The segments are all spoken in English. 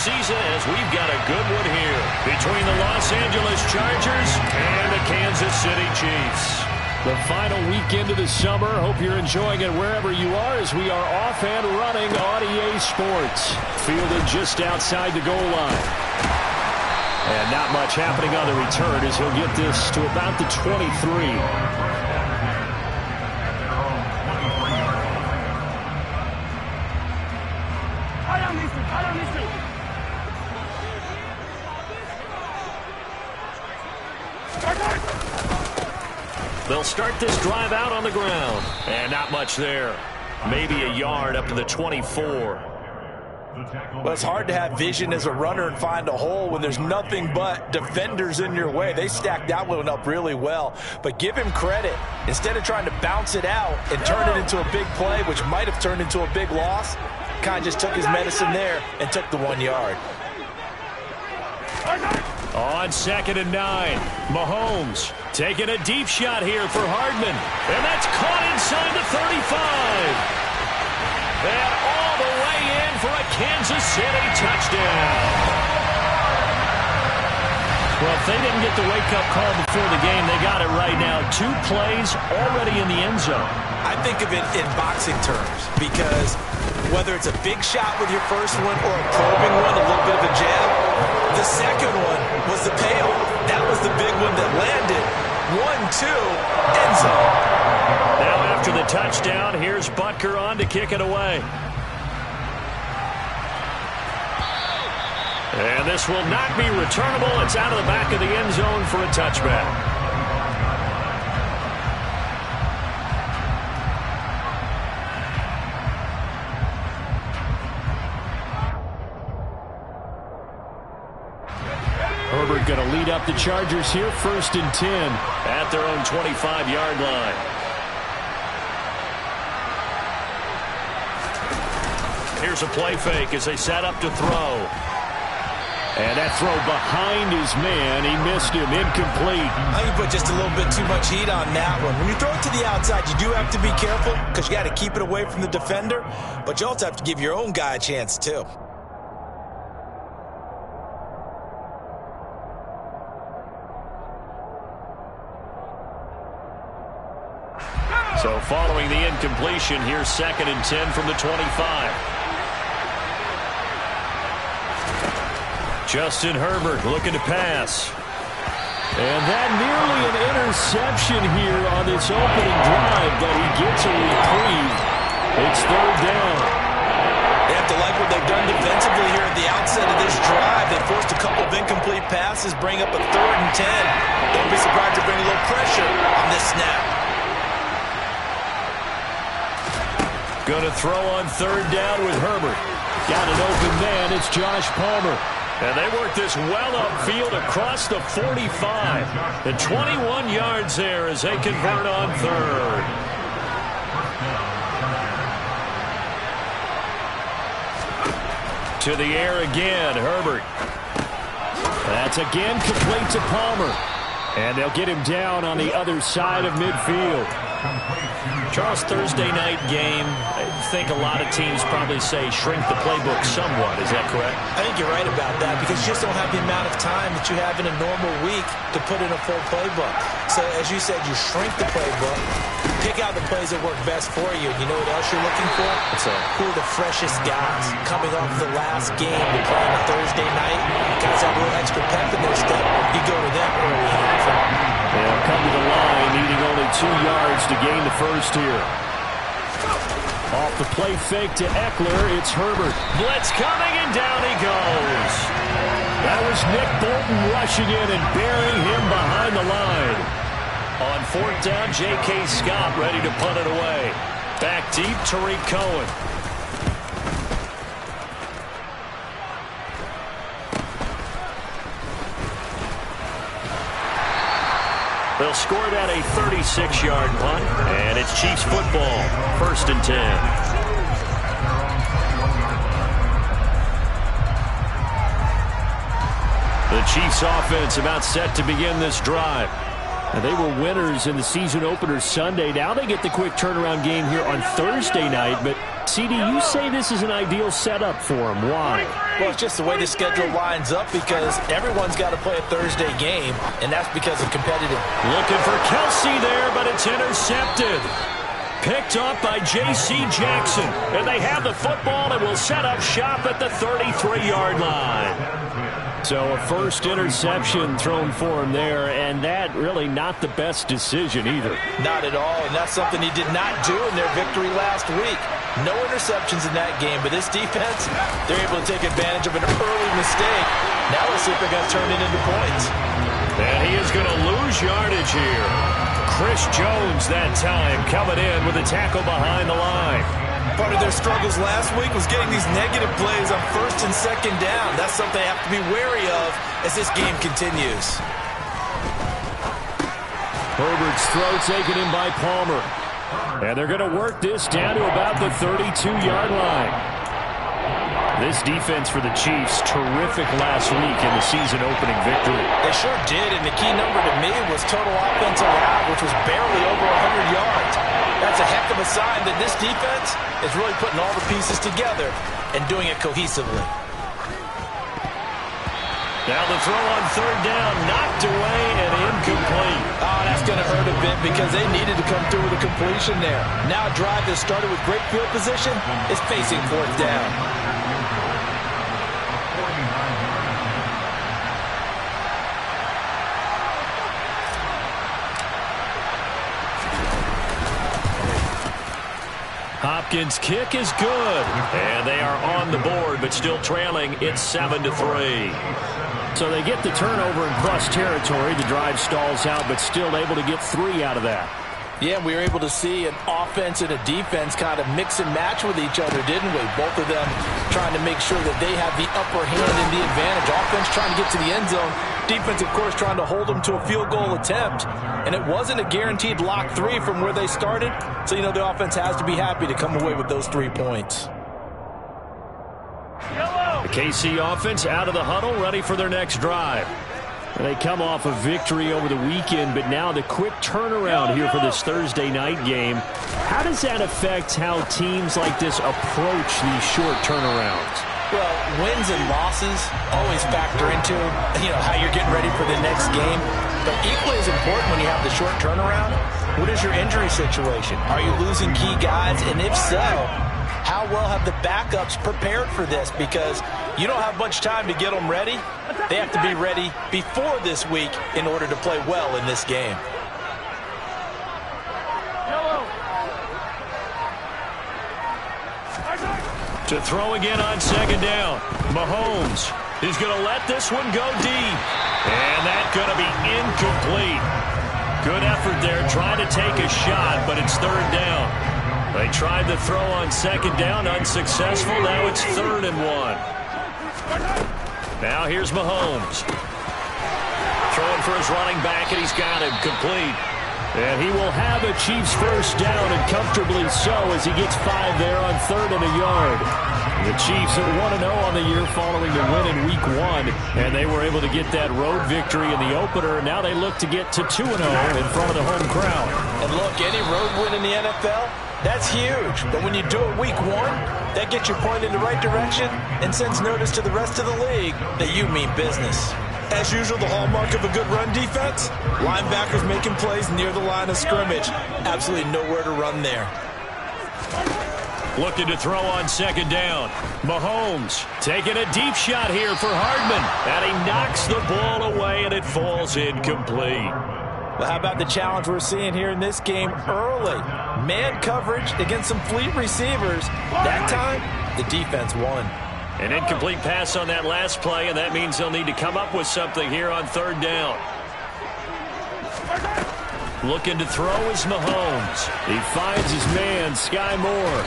season, as we've got a good one here between the Los Angeles Chargers and the Kansas City Chiefs. The final weekend of the summer. Hope you're enjoying it wherever you are, as we are off and running on EA Sports. Fielded just outside the goal line. And not much happening on the return, as he'll get this to about the 23. They'll start this drive out on the ground. And not much there. Maybe a yard up to the 24. Well, it's hard to have vision as a runner and find a hole when there's nothing but defenders in your way. They stacked that one up really well. But give him credit. Instead of trying to bounce it out and turn it into a big play, which might have turned into a big loss, kind of just took his medicine there and took the 1 yard. On 2nd and 9, Mahomes taking a deep shot here for Hardman. And that's caught inside the 35. And all the way in for a Kansas City touchdown. Well, if they didn't get the wake-up call before the game, they got it right now. 2 plays already in the end zone. I think of it in boxing terms, because whether it's a big shot with your first one or a probing one, a little bit of a jab, the second one was the payoff. That was the big one that landed. 1-2, end zone. Now after the touchdown, here's Butker on to kick it away. And this will not be returnable. It's out of the back of the end zone for a touchback. Herbert going to lead up the Chargers here, 1st and 10 at their own 25-yard line. Here's a play fake as they set up to throw. And that throw behind his man. He missed him. Incomplete. I think you put just a little bit too much heat on that one. When you throw it to the outside, you do have to be careful because you got to keep it away from the defender. But you also have to give your own guy a chance, too. So following the incompletion, here's 2nd and 10 from the 25. Justin Herbert looking to pass. And that nearly an interception here on this opening drive, but he gets a reprieve. It's 3rd down. They have to like what they've done defensively here at the outset of this drive. They forced a couple of incomplete passes, bring up a 3rd and 10. Don't be surprised to bring a little pressure on this snap. Going to throw on 3rd down with Herbert. Got an open man. It's Josh Palmer. And they work this well upfield across the 45. And 21 yards there as they convert on 3rd. To the air again, Herbert. That's again complete to Palmer. And they'll get him down on the other side of midfield. Charles, Thursday night game, I think a lot of teams probably say shrink the playbook somewhat. Is that correct? I think you're right about that, because you just don't have the amount of time that you have in a normal week to put in a full playbook. So as you said, you shrink the playbook, pick out the plays that work best for you. You know what else you're looking for? Who are the freshest guys coming off the last game to play on a Thursday night? Guys have a little extra pep in their step. You go to them early on. They'll come to the line, needing only 2 yards to gain the first here. Off the play fake to Eckler, it's Herbert. Blitz coming, and down he goes. That was Nick Bolton rushing in and burying him behind the line. On 4th down, J.K. Scott ready to punt it away. Back deep, Tariq Cohen. They'll score that a 36-yard punt, and it's Chiefs football, 1st and 10. The Chiefs offense about set to begin this drive. Now, they were winners in the season opener Sunday. Now they get the quick turnaround game here on Thursday night, but CD, you say this is an ideal setup for him. Why? Well, it's just the way the schedule lines up because everyone's got to play a Thursday game, and that's because of competitive. Looking for Kelsey there, but it's intercepted. Picked off by J.C. Jackson. And they have the football and will set up shop at the 33-yard line. So a first interception thrown for him there, and that really not the best decision either. Not at all, and that's something he did not do in their victory last week. No interceptions in that game, but this defense, they're able to take advantage of an early mistake. Now let's see if they're going to turn it into points. And he is going to lose yardage here. Chris Jones that time coming in with a tackle behind the line. Part of their struggles last week was getting these negative plays on first and second down. That's something they have to be wary of as this game continues. Herbert's throw taken in by Palmer. And they're going to work this down to about the 32-yard line. This defense for the Chiefs, terrific last week in the season-opening victory. They sure did, and the key number to me was total offense allowed, which was barely over 100 yards. That's a heck of a sign that this defense is really putting all the pieces together and doing it cohesively. Now the throw on third down, knocked away and incomplete. Oh, that's going to hurt a bit because they needed to come through with a completion there. Now a drive that started with great field position is facing fourth down. Hopkins' kick is good. And they are on the board, but still trailing. It's 7-3. So they get the turnover in cross territory. The drive stalls out, but still able to get 3 out of that. Yeah, we were able to see an offense and a defense kind of mix and match with each other, didn't we? Both of them trying to make sure that they have the upper hand and the advantage. Offense trying to get to the end zone. Defense, of course, trying to hold them to a field goal attempt. And it wasn't a guaranteed lock 3 from where they started. So, you know, the offense has to be happy to come away with those 3 points. The KC offense out of the huddle, ready for their next drive. And they come off a victory over the weekend, but now the quick turnaround here for this Thursday night game. How does that affect how teams like this approach these short turnarounds? Well, wins and losses always factor into, how you're getting ready for the next game. But equally as important when you have the short turnaround, what is your injury situation? Are you losing key guys? And if so, how well have the backups prepared for this? Because you don't have much time to get them ready. They have to be ready before this week in order to play well in this game. To throw again on second down. Mahomes is going to let this one go deep. And that's going to be incomplete. Good effort there trying to take a shot, but it's third down. They tried to throw on second down, unsuccessful. Now it's 3rd and 1. Now here's Mahomes. Throwing for his running back, and he's got him complete. And he will have a Chiefs first down, and comfortably so, as he gets 5 there on 3rd and a yard. The Chiefs are 1-0 on the year following the win in Week 1, and they were able to get that road victory in the opener. Now they look to get to 2-0 in front of the home crowd. And look, any road win in the NFL, that's huge. But when you do it Week 1, that gets you pointed in the right direction and sends notice to the rest of the league that you mean business. As usual, the hallmark of a good run defense, linebackers making plays near the line of scrimmage. Absolutely nowhere to run there. Looking to throw on second down. Mahomes taking a deep shot here for Hardman. And he knocks the ball away, and it falls incomplete. Well, how about the challenge we're seeing here in this game early? Man coverage against some fleet receivers. That time, the defense won. An incomplete pass on that last play, and that means they'll need to come up with something here on third down. Looking to throw is Mahomes. He finds his man, Sky Moore.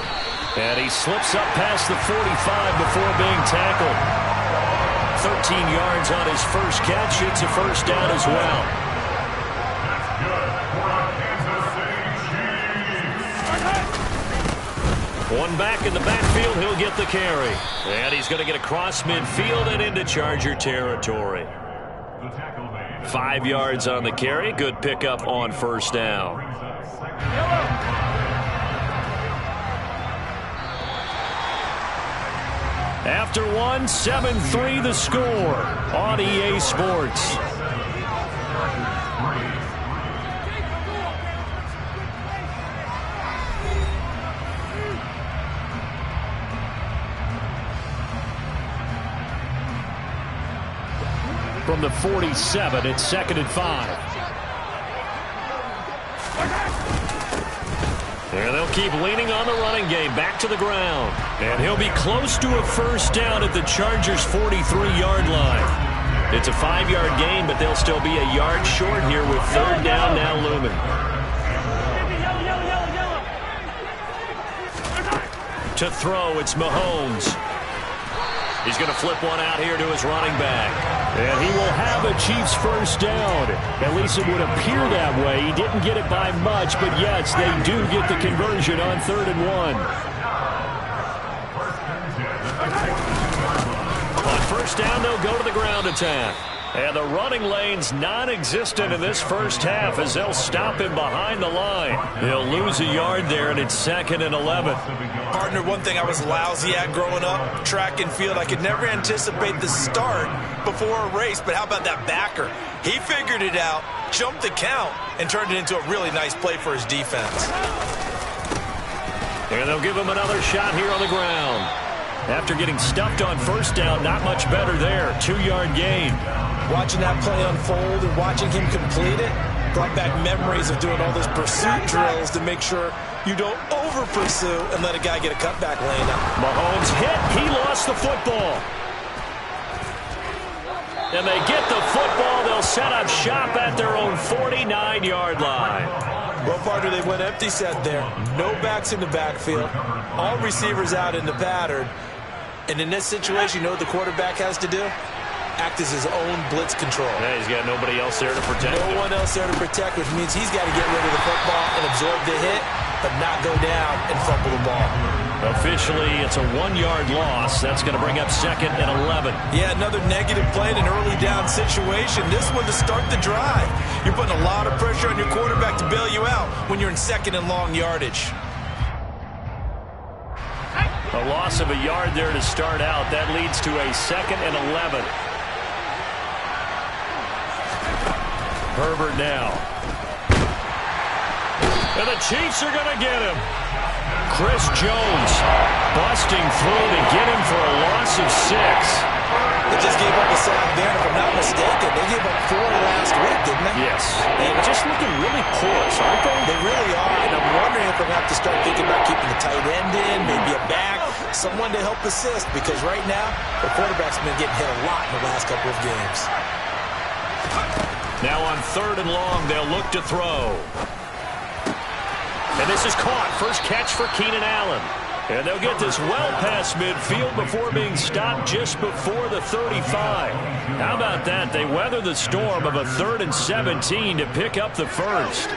And he slips up past the 45 before being tackled. 13 yards on his first catch. It's a first down as well. One back in the backfield, he'll get the carry. And he's going to get across midfield and into Charger territory. 5 yards on the carry. Good pickup on first down. After one, 7-3 the score on EA Sports. From the 47, it's 2nd and 5. And they'll keep leaning on the running game. Back to the ground. And he'll be close to a first down at the Chargers' 43-yard line. It's a 5-yard gain, but they'll still be a yard short here with 3rd down now looming. To throw, it's Mahomes. He's going to flip one out here to his running back. And he will have a Chiefs first down. At least it would appear that way. He didn't get it by much, but yes, they do get the conversion on 3rd and 1. On first down, they'll go to the ground attack. And the running lane's non-existent in this first half as they'll stop him behind the line. He'll lose a yard there, and it's 2nd and 11. Partner, one thing I was lousy at growing up, track and field, I could never anticipate the start before a race, but how about that backer? He figured it out, jumped the count, and turned it into a really nice play for his defense. And they'll give him another shot here on the ground. After getting stuffed on first down, not much better there. 2-yard gain. Watching that play unfold and watching him complete it brought back memories of doing all those pursuit drills to make sure you don't over-pursue and let a guy get a cutback lane up. Mahomes hit. He lost the football. And they get the football. They'll set up shop at their own 49-yard line. Well, partner, they went empty set there. No backs in the backfield. All receivers out in the pattern. And in this situation, you know what the quarterback has to do? Act as his own blitz control. Yeah, he's got nobody else there to protect him. No one else there to protect, which means he's got to get rid of the football and absorb the hit, but not go down and fumble the ball. Officially, it's a 1-yard loss. That's going to bring up 2nd and 11. Yeah, another negative play in an early down situation. This one to start the drive. You're putting a lot of pressure on your quarterback to bail you out when you're in 2nd and long yardage. A loss of a yard there to start out. That leads to a 2nd and 11. Herbert now. And the Chiefs are going to get him. Chris Jones busting through to get him for a loss of 6. They just gave up a sack there, if I'm not mistaken. They gave up 4 last week, didn't they? Yes. They're just looking really porous, aren't they? They really are, and I'm wondering if they're going to have to start thinking about keeping the tight end in, maybe a back, someone to help assist, because right now, the quarterback's been getting hit a lot in the last couple of games. Now on 3rd and long, they'll look to throw. And this is caught. First catch for Keenan Allen. And they'll get this well past midfield before being stopped just before the 35. How about that? They weather the storm of a 3rd and 17 to pick up the first.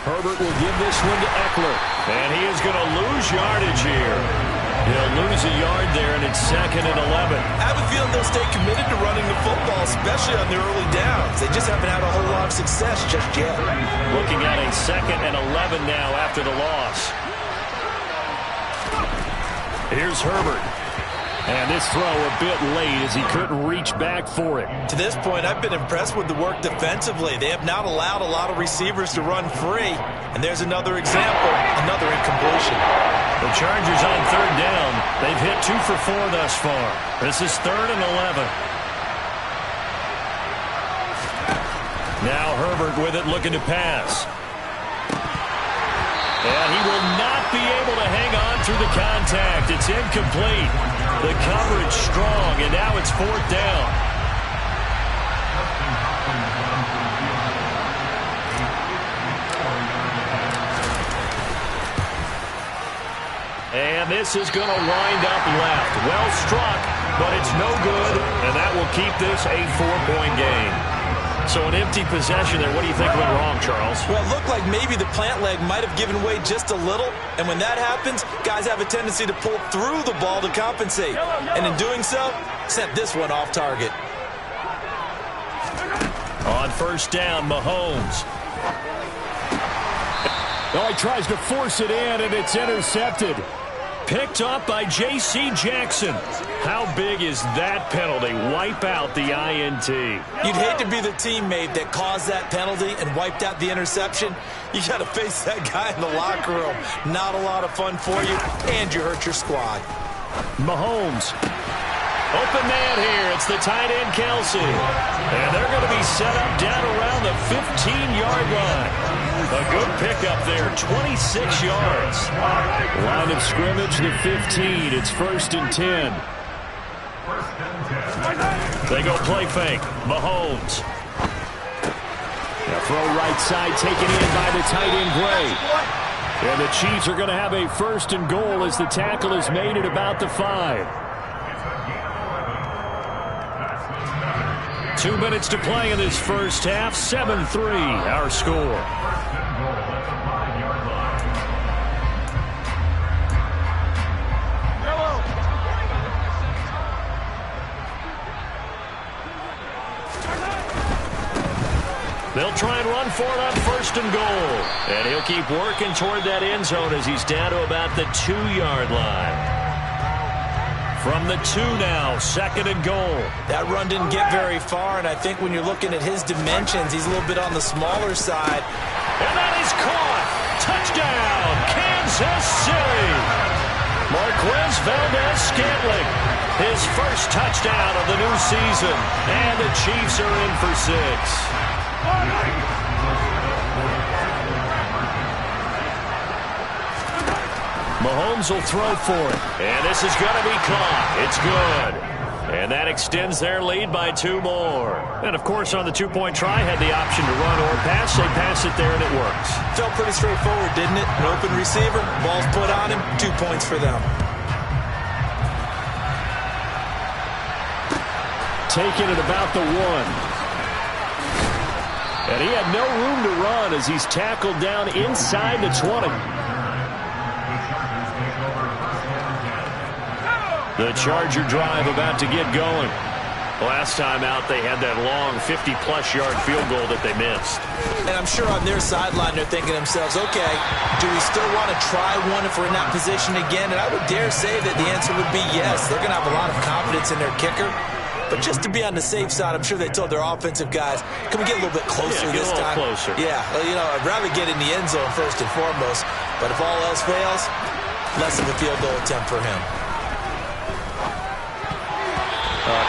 Herbert will give this one to Eckler. And he is going to lose yardage here. He'll lose a yard there, and it's 2nd and 11. I have a feeling they'll stay committed to running the football, especially on the early downs. They just haven't had a whole lot of success just yet. Looking at a 2nd and 11 now after the loss. Here's Herbert. And this throw a bit late as he couldn't reach back for it. To this point, I've been impressed with the work defensively. They have not allowed a lot of receivers to run free. And there's another example, another incompletion. The Chargers on 3rd down. They've hit 2 for 4 thus far. This is 3rd and 11. Now Herbert with it, looking to pass. And he will not be able to hang on through the contact. It's incomplete. The coverage strong, and now it's 4th down. And this is going to wind up left. Well struck, but it's no good, and that will keep this a 4-point game. So an empty possession there. What do you think went wrong, Charles? Well, it looked like maybe the plant leg might have given way just a little. And when that happens, guys have a tendency to pull through the ball to compensate. And in doing so, sent this one off target. On first down, Mahomes. Oh, he tries to force it in, and it's intercepted. Picked up by J.C. Jackson. How big is that penalty? Wipe out the INT. You'd hate to be the teammate that caused that penalty and wiped out the interception. You got to face that guy in the locker room. Not a lot of fun for you, and you hurt your squad. Mahomes. Open man here. It's the tight end, Kelsey. And they're going to be set up down around the 15-yard line. A good pickup there, 26 yards. Line of scrimmage, the 15. It's 1st and 10. They go play fake. Mahomes. A throw right side taken in by the tight end, Gray. And the Chiefs are going to have a 1st and goal as the tackle is made at about the 5. 2 minutes to play in this first half. 7-3, our score. They'll try and run for it on 1st and goal. And he'll keep working toward that end zone as he's down to about the 2-yard line. From the 2 now, 2nd and goal. That run didn't get very far, and I think when you're looking at his dimensions, he's a little bit on the smaller side. And that is caught. Touchdown, Kansas City. Marquez Valdez-Scantling. His first touchdown of the new season. And the Chiefs are in for 6. Mahomes will throw for it. And this is going to be caught. It's good. And that extends their lead by 2 more. And, of course, on the 2-point try, had the option to run or pass. They pass it there, and it works. Felt pretty straightforward, didn't it? An open receiver, ball's put on him, 2 points for them. Taking it about the 1. And he had no room to run as he's tackled down inside the 20. The Charger drive about to get going. Last time out, they had that long 50-plus yard field goal that they missed. And I'm sure on their sideline, they're thinking to themselves, okay, do we still want to try one if we're in that position again? And I would dare say that the answer would be yes. They're going to have a lot of confidence in their kicker. But just to be on the safe side, I'm sure they told their offensive guys, can we get a little bit closer this time? Closer. Yeah, well, you know, I'd rather get in the end zone first and foremost. But if all else fails, less of a field goal attempt for him.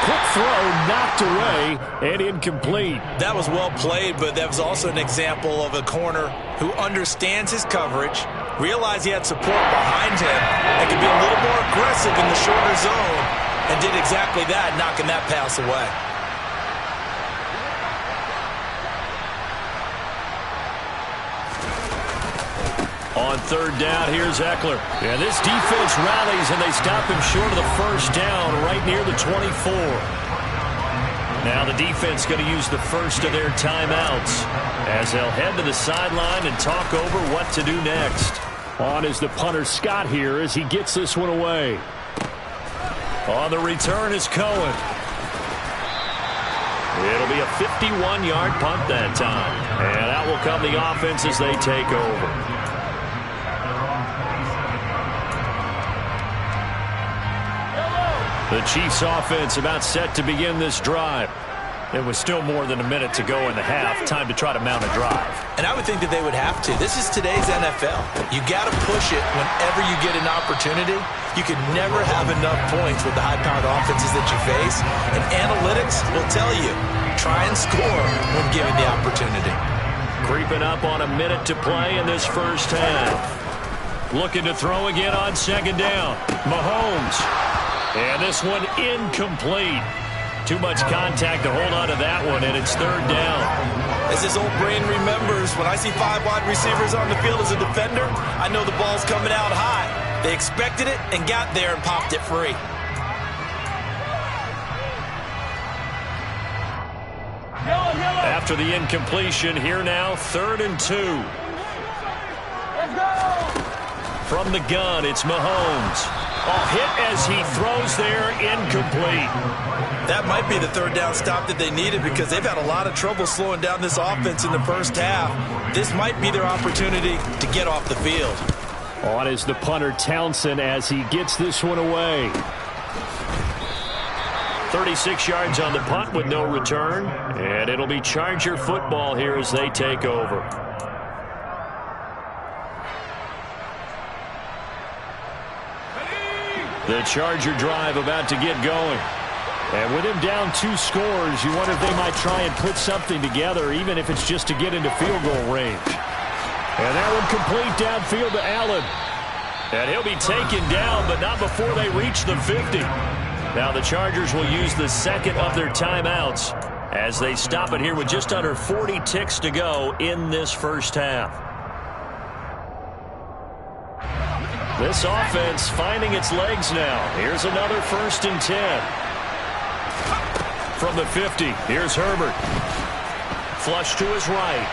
Quick throw, knocked away, and incomplete. That was well played, but that was also an example of a corner who understands his coverage, realized he had support behind him, and could be a little more aggressive in the shorter zone, and did exactly that, knocking that pass away. On 3rd down, here's Eckler. And this defense rallies, and they stop him short of the first down right near the 24. Now the defense going to use the first of their timeouts as they'll head to the sideline and talk over what to do next. On is the punter Scott here as he gets this one away. On the return is Cohen. It'll be a 51-yard punt that time. And out will come the offense as they take over. The Chiefs offense about set to begin this drive. There was still more than a minute to go in the half. Time to try to mount a drive. And I would think that they would have to. This is today's NFL. You got to push it whenever you get an opportunity. You can never have enough points with the high-powered offenses that you face. And analytics will tell you, try and score when given the opportunity. Creeping up on a minute to play in this first half. Looking to throw again on 2nd down. Mahomes. And this one incomplete. Too much contact to hold on to that one, and it's 3rd down. As his old brain remembers, when I see 5 wide receivers on the field as a defender, I know the ball's coming out high. They expected it and got there and popped it free. After the incompletion, here now, 3rd and 2. From the gun, it's Mahomes. Oh, hit as he throws there, incomplete. That might be the third down stop that they needed because they've had a lot of trouble slowing down this offense in the first half. This might be their opportunity to get off the field. On is the punter, Townsend, as he gets this one away. 36 yards on the punt with no return. And it'll be Charger football here as they take over. The Charger drive about to get going. And with him down 2 scores, you wonder if they might try and put something together, even if it's just to get into field goal range. And that one complete downfield to Allen. And he'll be taken down, but not before they reach the 50. Now the Chargers will use the second of their timeouts as they stop it here with just under 40 ticks to go in this first half. This offense finding its legs now. Here's another 1st and 10. From the 50, here's Herbert. Flush to his right.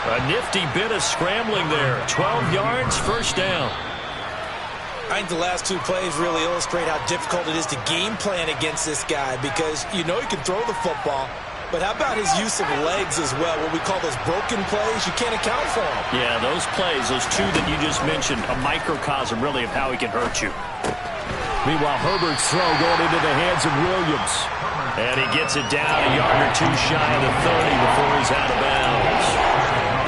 A nifty bit of scrambling there. 12 yards, first down. I think the last 2 plays really illustrate how difficult it is to game plan against this guy because you know he can throw the football, but how about his use of legs as well? What we call those broken plays, you can't account for them. Yeah, those plays, those 2 that you just mentioned, a microcosm really of how he can hurt you. Meanwhile, Herbert's throw going into the hands of Williams. And he gets it down a yard or 2 shy of the 30 before he's out of bounds.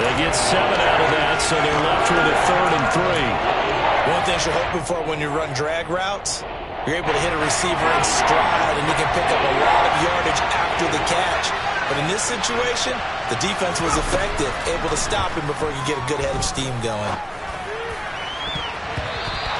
They get 7 out of that, so they're left with a 3rd and 3. One thing you're hoping for when you run drag routes, you're able to hit a receiver in stride, and he can pick up a lot of yardage after the catch. But in this situation, the defense was effective, able to stop him before he could get a good head of steam going.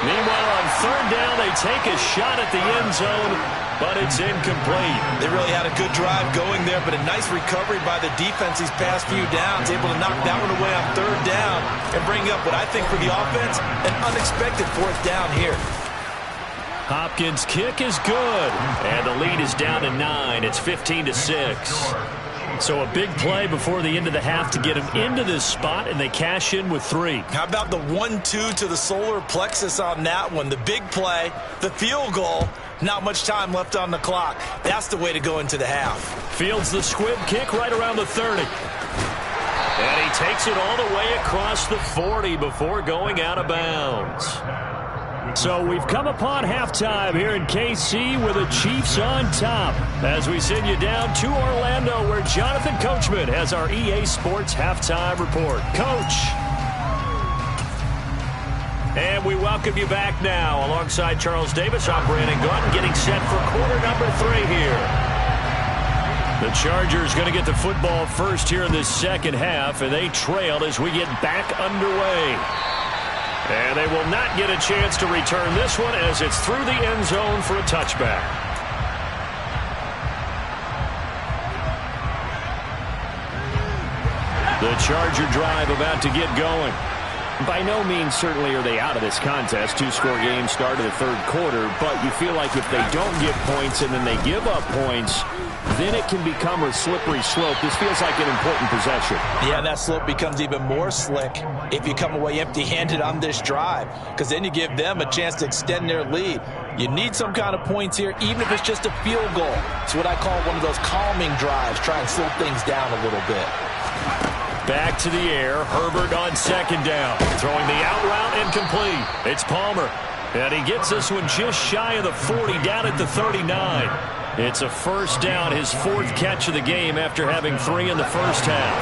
Meanwhile, on 3rd down, they take a shot at the end zone, but it's incomplete. They really had a good drive going there, but a nice recovery by the defense these past few downs, able to knock that one away on 3rd down and bring up what I think for the offense, an unexpected 4th down here. Hopkins' kick is good, and the lead is down to 9. It's 15-6. So a big play before the end of the half to get him into this spot, and they cash in with 3. How about the 1-2 to the solar plexus on that one? The big play, the field goal, not much time left on the clock. That's the way to go into the half. Fields the squib kick right around the 30. And he takes it all the way across the 40 before going out of bounds. So we've come upon halftime here in KC with the Chiefs on top as we send you down to Orlando where Jonathan Coachman has our EA Sports halftime report. Coach. And we welcome you back now. Alongside Charles Davis, I'm Brandon Gaudin getting set for quarter number 3 here. The Chargers going to get the football first here in this second half, and they trail as we get back underway. And they will not get a chance to return this one as it's through the end zone for a touchback. The Charger drive about to get going. By no means certainly are they out of this contest. 2-score game start of the 3rd quarter, but you feel like if they don't get points and then they give up points, then it can become a slippery slope. This feels like an important possession. Yeah, that slope becomes even more slick if you come away empty-handed on this drive, because then you give them a chance to extend their lead. You need some kind of points here, even if it's just a field goal. It's what I call one of those calming drives, try and slow things down a little bit. Back to the air, Herbert on 2nd down. Throwing the out route incomplete. It's Palmer. And he gets this one just shy of the 40, down at the 39. It's a first down, his 4th catch of the game after having 3 in the first half.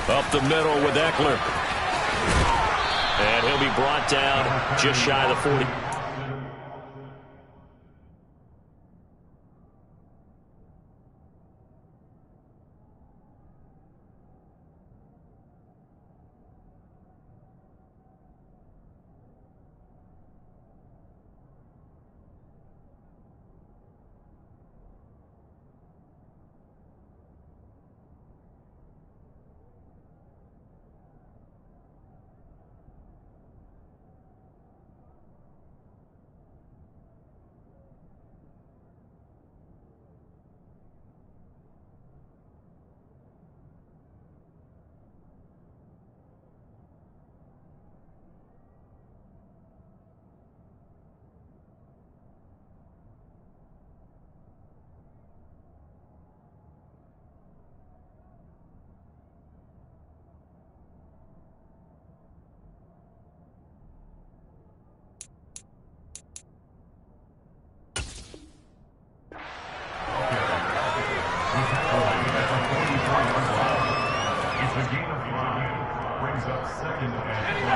Up the middle with Eckler. And he'll be brought down just shy of the 40.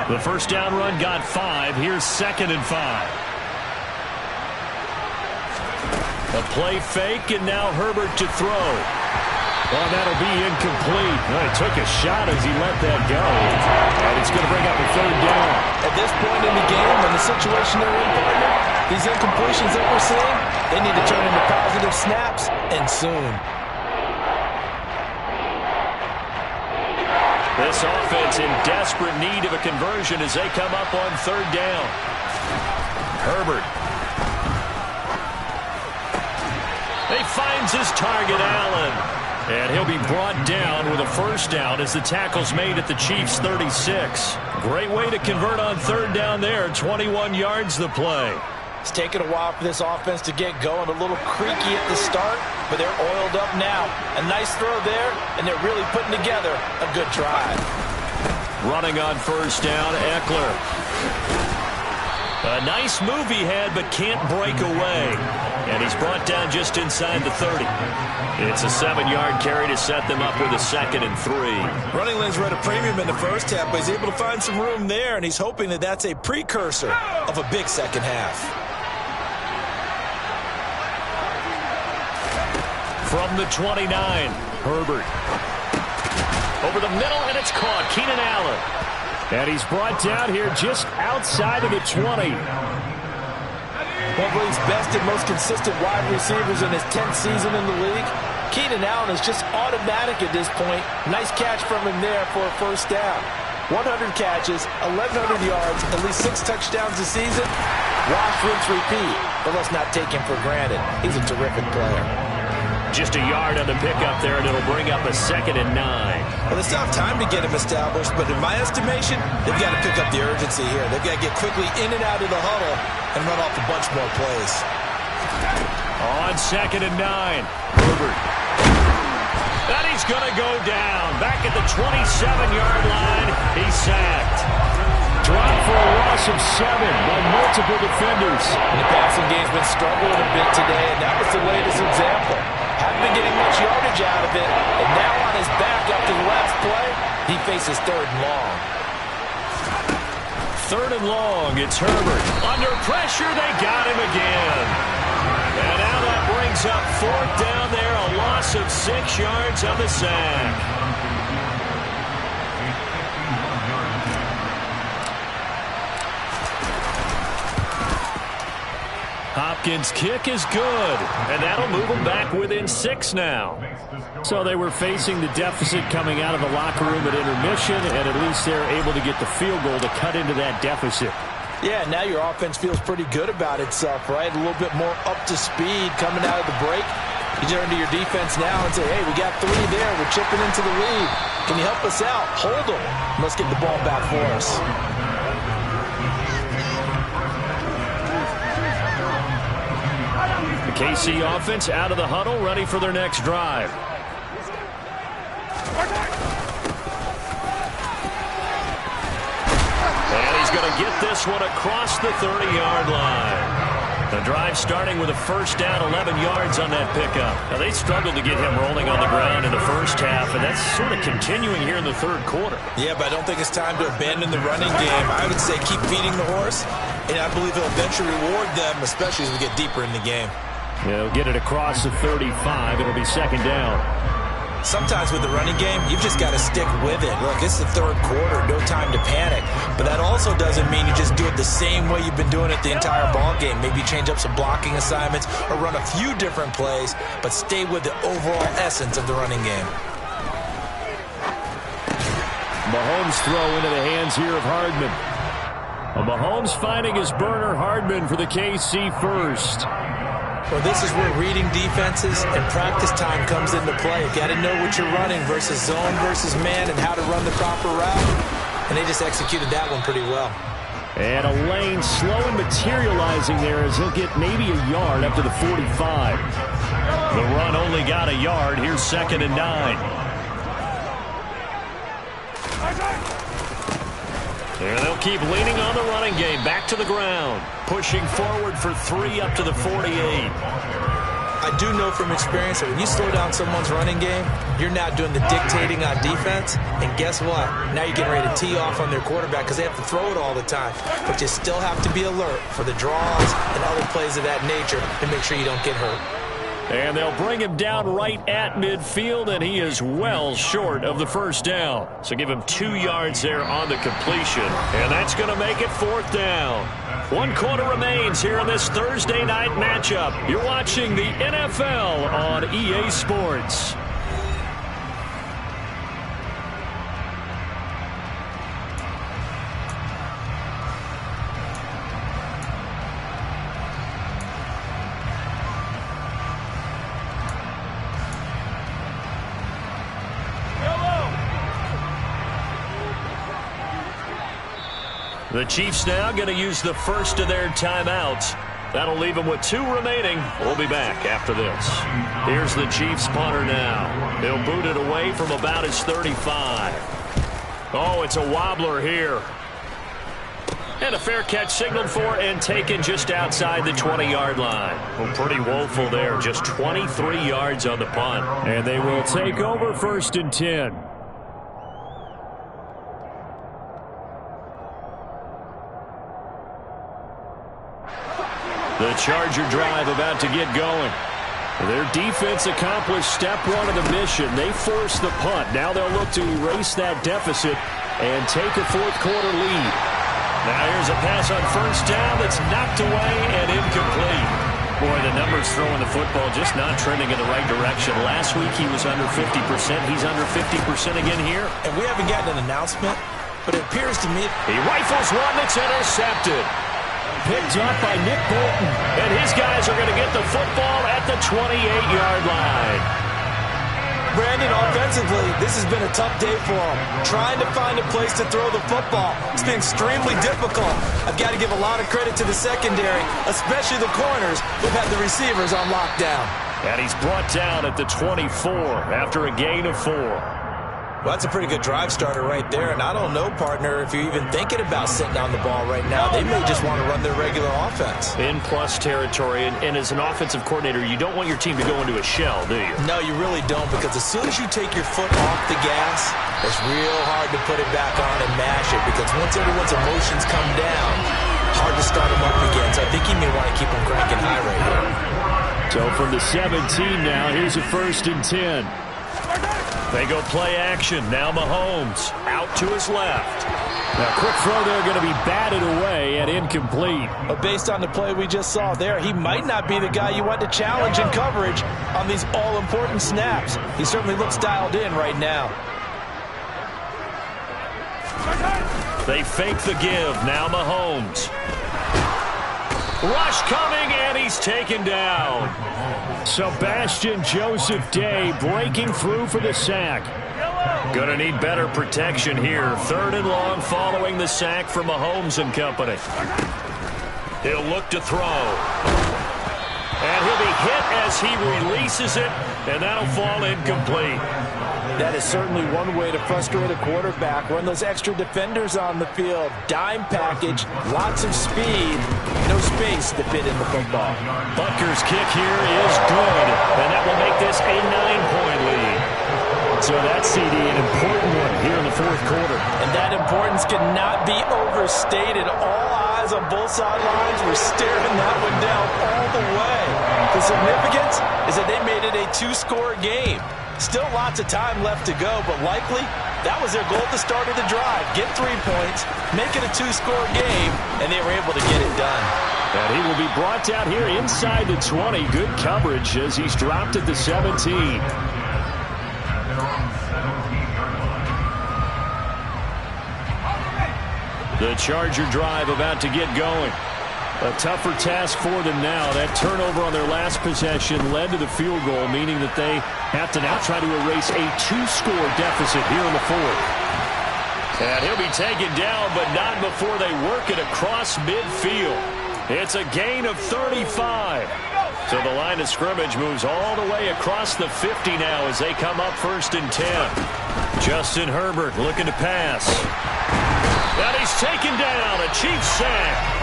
The first down run got 5. Here's 2nd and 5. A play fake, and now Herbert to throw. Well, that'll be incomplete. Well, he took a shot as he let that go. And it's going to bring up a 3rd down. At this point in the game, in the situation they're in, partner, these incompletions that we're seeing, they need to turn into positive snaps, and soon. This offense in desperate need of a conversion as they come up on 3rd down. Herbert. He finds his target, Allen. And he'll be brought down with a 1st down as the tackle's made at the Chiefs' 36. Great way to convert on 3rd down there. 21 yards the play. It's taken a while for this offense to get going. A little creaky at the start, but they're oiled up now. A nice throw there, and they're really putting together a good drive. Running on 1st down, Eckler. A nice move he had, but can't break away. And he's brought down just inside the 30. It's a 7-yard carry to set them up with a 2nd and 3. Running lanes were at a premium in the first half, but he's able to find some room there, and he's hoping that that's a precursor of a big second half. From the 29, Herbert. Over the middle, and it's caught. Keenan Allen. And he's brought down here just outside of the 20. One of the league's best and most consistent wide receivers in his 10th season in the league. Keenan Allen is just automatic at this point. Nice catch from him there for a 1st down. 100 catches, 1,100 yards, at least 6 touchdowns this season. Wash, rinse, repeat. But let's not take him for granted. He's a terrific player. Just a yard on the pickup there, and it'll bring up a 2nd and 9. Well, they still have time to get him established, but in my estimation, they've got to pick up the urgency here. They've got to get quickly in and out of the huddle and run off a bunch more plays. On 2nd and 9, Herbert. And he's going to go down. Back at the 27-yard line, he's sacked. Dropped for a loss of 7 by multiple defenders. And the passing game's been struggling a bit today, and that was the latest example. Haven't been getting much yardage out of it, and now on his back after the last play, he faces 3rd and long. 3rd and long, it's Herbert. Under pressure, they got him again. And now that brings up 4th down there, a loss of 6 yards on the sack. Hopkins' kick is good, and that'll move them back within 6 now. So they were facing the deficit coming out of the locker room at intermission, and at least they're able to get the field goal to cut into that deficit. Yeah, now your offense feels pretty good about itself, right? A little bit more up to speed coming out of the break. You turn to your defense now and say, hey, we got 3 there. We're chipping into the lead. Can you help us out? Hold them. Let's get the ball back for us. The KC offense out of the huddle, ready for their next drive. And he's going to get this one across the 30-yard line. The drive starting with a 1st down, 11 yards on that pickup. Now, they struggled to get him rolling on the ground in the first half, and that's sort of continuing here in the 3rd quarter. Yeah, but I don't think it's time to abandon the running game. I would say keep feeding the horse, and I believe he'll eventually reward them, especially as we get deeper in the game. They'll get it across the 35. It'll be 2nd down. Sometimes with the running game, you've just got to stick with it. Look, it's the 3rd quarter, no time to panic. But that also doesn't mean you just do it the same way you've been doing it the entire ball game. Maybe change up some blocking assignments or run a few different plays, but stay with the overall essence of the running game. Mahomes throw into the hands here of Hardman. Mahomes finding his burner, Hardman, for the KC first. Well, this is where reading defenses and practice time comes into play. You got to know what you're running versus zone versus man and how to run the proper route. And they just executed that one pretty well. And a lane slow and materializing there as he'll get maybe a yard up to the 45. The run only got a yard. Here's 2nd and 9. And they'll keep leaning on the running game. Back to the ground. Pushing forward for 3 up to the 48. I do know from experience that when you slow down someone's running game, you're now doing the dictating on defense. And guess what? Now you're getting ready to tee off on their quarterback because they have to throw it all the time. But you still have to be alert for the draws and other plays of that nature to make sure you don't get hurt. And they'll bring him down right at midfield, and he is well short of the first down. So give him 2 yards there on the completion, and that's going to make it 4th down. 1 quarter remains here in this Thursday night matchup. You're watching the NFL on EA Sports. The Chiefs now going to use the first of their timeouts. That'll leave them with 2 remaining. We'll be back after this. Here's the Chiefs punter now. He'll boot it away from about his 35. Oh, it's a wobbler here. And a fair catch signaled for and taken just outside the 20-yard line. Well, pretty woeful there. Just 23 yards on the punt. And they will take over 1st and 10. The Charger drive about to get going. Their defense accomplished step 1 of the mission. They forced the punt. Now they'll look to erase that deficit and take a 4th quarter lead. Now here's a pass on 1st down that's knocked away and incomplete. Boy, the numbers throwing the football just not trending in the right direction. Last week he was under 50%. He's under 50% again here. And we haven't gotten an announcement, but it appears to me he rifles one that's intercepted. Picked up by Nick Bolton. And his guys are going to get the football at the 28-yard line. Brandon, offensively, this has been a tough day for him. Trying to find a place to throw the football. It's been extremely difficult. I've got to give a lot of credit to the secondary, especially the corners who've had the receivers on lockdown. And he's brought down at the 24 after a gain of 4. Well, that's a pretty good drive starter right there. And I don't know, partner, if you're even thinking about sitting on the ball right now. They may just want to run their regular offense. In plus territory, and as an offensive coordinator, you don't want your team to go into a shell, do you? No, you really don't, because as soon as you take your foot off the gas, it's real hard to put it back on and mash it, because once everyone's emotions come down, hard to start them up again. So I think you may want to keep them cranking high right here. So from the 17 now, here's a 1st and 10. They go play action. Now Mahomes out to his left. Now quick throw there going to be batted away and incomplete. But based on the play we just saw there, he might not be the guy you want to challenge in coverage on these all-important snaps. He certainly looks dialed in right now. They fake the give. Now Mahomes. Rush coming, and he's taken down. Sebastian Joseph Day breaking through for the sack. Gonna need better protection here. 3rd and long following the sack from Mahomes and company. He'll look to throw. And he'll be hit as he releases it, and that'll fall incomplete. That is certainly one way to frustrate a quarterback. Run those extra defenders on the field. Dime package, lots of speed, no space to fit in the football. Butker's kick here is good, and that will make this a 9-point lead. So that's, CD, an important one here in the 4th quarter. And that importance cannot be overstated. All eyes on both sidelines were staring that one down all the way. The significance is that they made it a 2-score game. Still lots of time left to go, but likely that was their goal at the start of the drive. Get 3 points, make it a 2-score game, and they were able to get it done. And he will be brought down here inside the 20. Good coverage as he's dropped at the 17. The Charger drive about to get going. A tougher task for them now. That turnover on their last possession led to the field goal, meaning that they have to now try to erase a 2-score deficit here in the 4th. And he'll be taken down, but not before they work it across midfield. It's a gain of 35. So the line of scrimmage moves all the way across the 50 now as they come up 1st and 10. Justin Herbert looking to pass. And he's taken down. A Chiefs sack.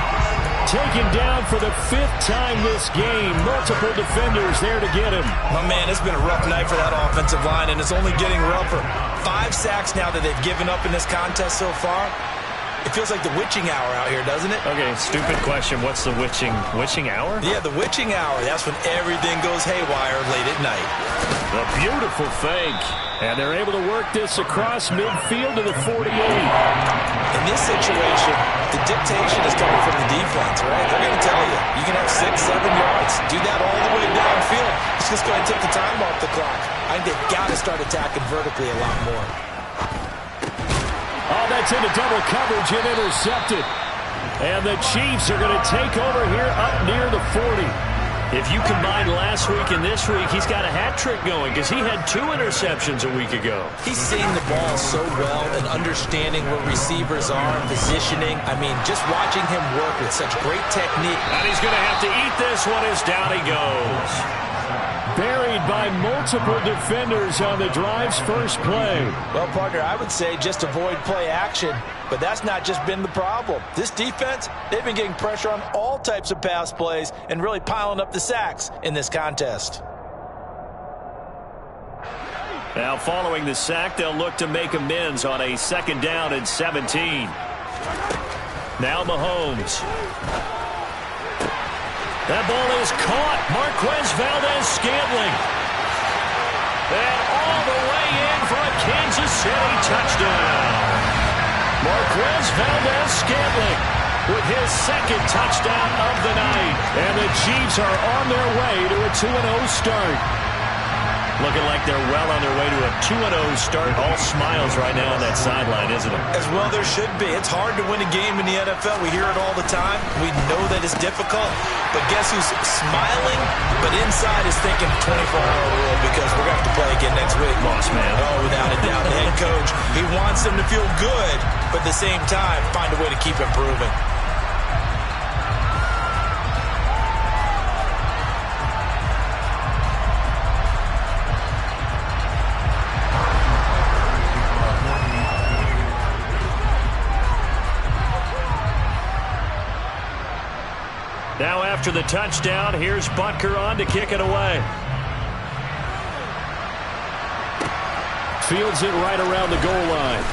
taken down for the 5th time this game. Multiple defenders there to get him. My man, it's been a rough night for that offensive line, and it's only getting rougher. 5 sacks now that they've given up in this contest so far. It feels like the witching hour out here, doesn't it? Okay, stupid question. What's the witching hour? Yeah, the witching hour. That's when everything goes haywire late at night. A beautiful fake. And they're able to work this across midfield to the 48. In this situation, the dictation is coming from the defense, right? They're going to tell you, you can have 6, 7 yards. Do that all the way downfield. It's just going to take the time off the clock. I think they've got to start attacking vertically a lot more. Oh, that's into double coverage and intercepted. And the Chiefs are going to take over here up near the 40. If you combine last week and this week, he's got a hat trick going because he had 2 interceptions a week ago. He's seeing the ball so well and understanding where receivers are and positioning. I mean, just watching him work with such great technique. And he's going to have to eat this one as down he goes. Buried by multiple defenders on the drive's first play. Well, partner, I would say just avoid play action, but that's not just been the problem. This defense, they've been getting pressure on all types of pass plays and really piling up the sacks in this contest. Now, following the sack, they'll look to make amends on a 2nd down and 17. Now Mahomes. That ball is caught. Marquez Valdes-Scantling. And all the way in for a Kansas City touchdown. Marquez Valdes-Scantling with his 2nd touchdown of the night. And the Chiefs are on their way to a 2-0 start. Looking like they're well on their way to a 2-0 start. All smiles right now on that sideline, isn't it? As well there should be. It's hard to win a game in the NFL. We hear it all the time. We know that it's difficult. But guess who's smiling, but inside is thinking 24-hour rule because we're going to have to play again next week. Boss man. Oh, without a doubt. The head coach, he wants them to feel good, but at the same time, find a way to keep improving. Now after the touchdown, here's Butker on to kick it away. Fields it right around the goal line.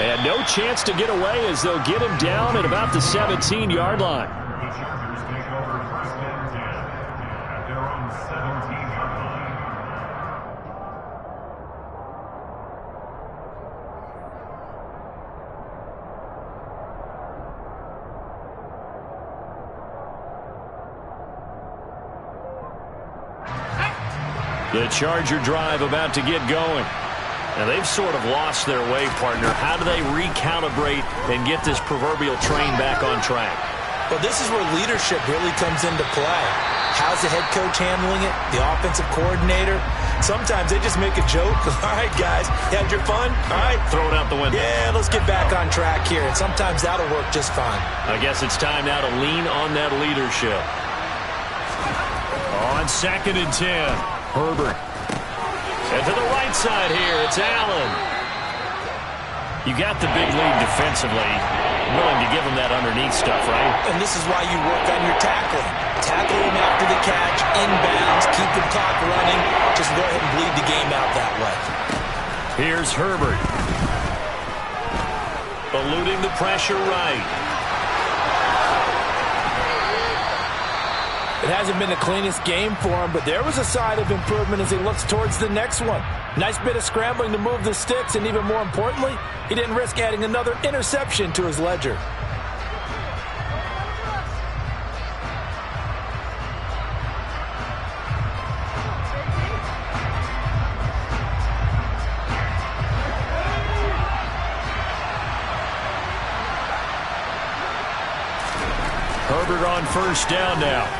And no chance to get away as they'll get him down at about the 17-yard line. The Charger drive about to get going. Now, they've sort of lost their way, partner. How do they recalibrate and get this proverbial train back on track? Well, this is where leadership really comes into play. How's the head coach handling it? The offensive coordinator? Sometimes they just make a joke. All right, guys, you had your fun? All right. Throw it out the window. Yeah, let's get back on track here. And sometimes that'll work just fine. I guess it's time now to lean on that leadership. On 2nd and 10. Herbert. And to the right side here, it's Allen. You got the big lead defensively. Willing to give him that underneath stuff, right? And this is why you work on your tackling. Tackle him after the catch, inbounds, keep the clock running. Just go ahead and bleed the game out that way. Here's Herbert. Eluding the pressure right. It hasn't been the cleanest game for him, but there was a sign of improvement as he looks towards the next one. Nice bit of scrambling to move the sticks, and even more importantly, he didn't risk adding another interception to his ledger. Herbert on 1st down now.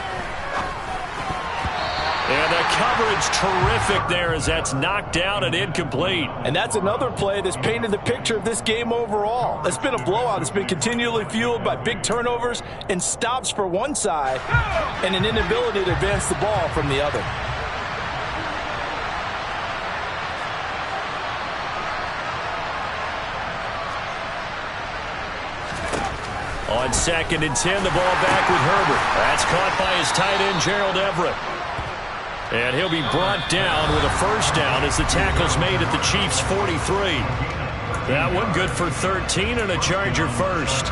And the coverage terrific there as that's knocked down and incomplete. And that's another play that's painted the picture of this game overall. It's been a blowout. It's been continually fueled by big turnovers and stops for one side and an inability to advance the ball from the other. On 2nd and 10, the ball back with Herbert. That's caught by his tight end, Gerald Everett. And he'll be brought down with a first down as the tackle's made at the Chiefs' 43. That one good for 13 and a Charger first.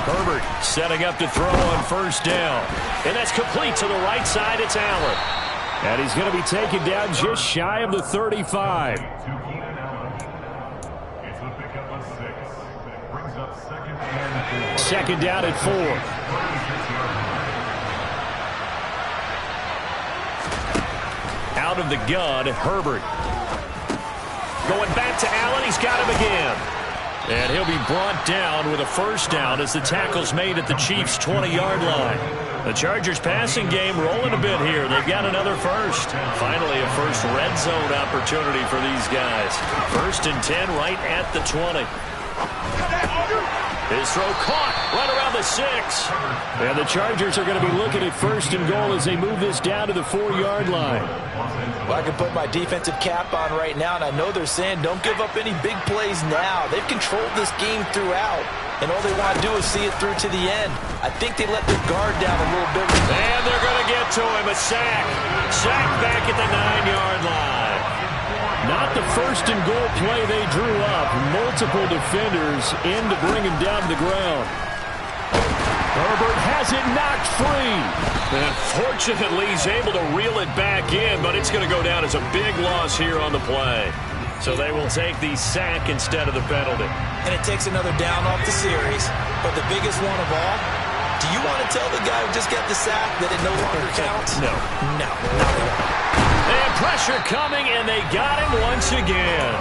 Herbert setting up to throw on first down. And that's complete to the right side. It's Allen. And he's going to be taken down just shy of the 35. Second down at 4. Out of the gun, Herbert. Going back to Allen. He's got him again. And he'll be brought down with a first down as the tackle's made at the Chiefs' 20-yard line. The Chargers passing game rolling a bit here. They've got another first. Finally, a first red zone opportunity for these guys. 1st and 10 right at the 20. His throw caught right around the 6. And the Chargers are going to be looking at 1st and goal as they move this down to the 4-yard line. Well, I can put my defensive cap on right now, and I know they're saying don't give up any big plays now. They've controlled this game throughout, and all they want to do is see it through to the end. I think they let their guard down a little bit. And they're going to get to him. A sack. Sack back at the 9-yard line. Not the 1st and goal play they drew up. Multiple defenders in to bring him down to the ground. Herbert has it knocked free. And fortunately, he's able to reel it back in, but it's going to go down as a big loss here on the play. So they will take the sack instead of the penalty. And it takes another down off the series. But the biggest one of all, do you want to tell the guy who just got the sack that it no longer counts? No. No, not at all. And pressure coming, and they got him once again.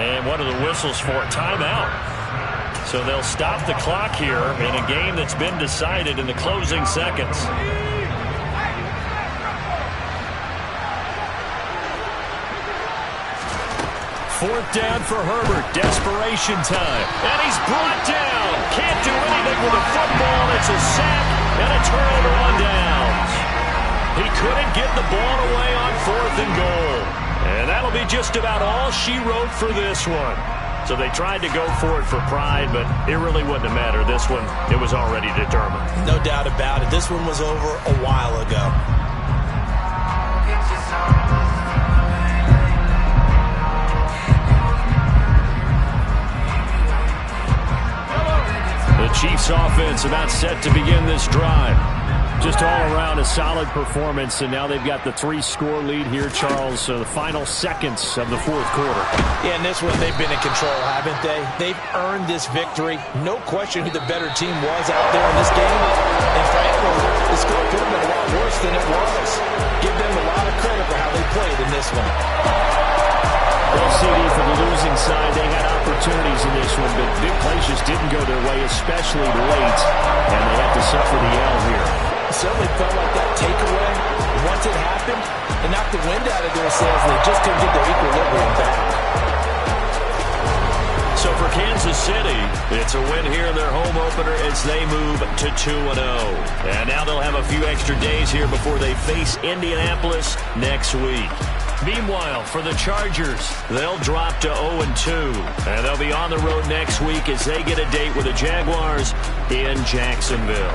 And what are the whistles for? Timeout. So they'll stop the clock here in a game that's been decided in the closing seconds. 4th down for Herbert. Desperation time. And he's brought down. Can't do anything with the football. It's a sack and a turnover on downs. He couldn't get the ball away on 4th and goal. And that'll be just about all she wrote for this one. So they tried to go for it for pride, but it really wouldn't have mattered. This one, it was already determined. No doubt about it. This one was over a while ago. The Chiefs offense about set to begin this drive. Just all around a solid performance, and now they've got the 3-score lead here, Charles. So the final seconds of the 4th quarter. Yeah, in this one, they've been in control, haven't they? They've earned this victory. No question who the better team was out there in this game. And frankly, the score could have been a lot worse than it was. Give them a lot of credit for how they played in this one. Well, CD, for the losing side, they had opportunities in this one, but big plays just didn't go their way, especially late, and they have to suffer the L here. It certainly felt like that takeaway, once it happened, it knocked the wind out of their sails, and they just couldn't get their equilibrium back. So for Kansas City, it's a win here in their home opener as they move to 2-0. And now they'll have a few extra days here before they face Indianapolis next week. Meanwhile, for the Chargers, they'll drop to 0-2. And they'll be on the road next week as they get a date with the Jaguars in Jacksonville.